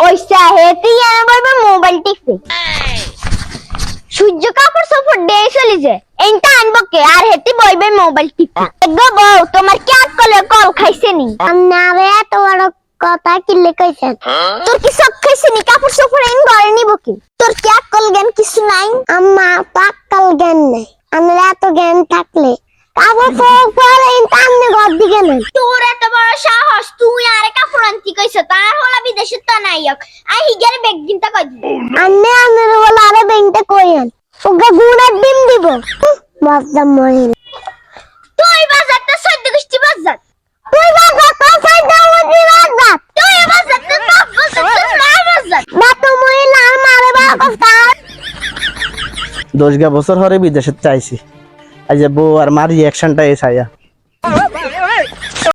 ওইসা হেতি এনে বলবে মোবাইল টিপে সূর্য কাপড় সফর ডে চলে যায় এইটা আনবো কে আর হেতি বলবে মোবাইল টিপে গো বউ তোমার কি আকলে কল খাইছে নি না রে এত বড় কথা কি কইছেন তোর কি সব খাইছে নি কাপড় সফর এন ঘরে নিব কি তোর কি আকল জ্ঞান কিছু নাই আম্মা পাক্কাল জ্ঞান নাই আমরা এত জ্ঞান থাকলে কাপড় সফর এন টান্নে ঘর দিকে না তোর এত বড় সাহস তুই আরে কাপড় আনতি কইছ তার হলা বিদেশে তো নাইক আই হিগার বেগ গিনতা কই আন্নে আন্নে বলা আরে বেগটা কইন ওগা গুড়ার ডিম দিব মজা মহিলা তুই বাজার তো সদ্য গুষ্টি বাজার তুই বাজার তো সদ্য গুষ্টি বাজার তুই বাজার তো সব বাজার না বাজার বাতো মহিলা মারে বা কথা 10 বছর হরে বিদেশে চাইছি আজ বউ আর মার রিঅ্যাকশনটা এস আয়া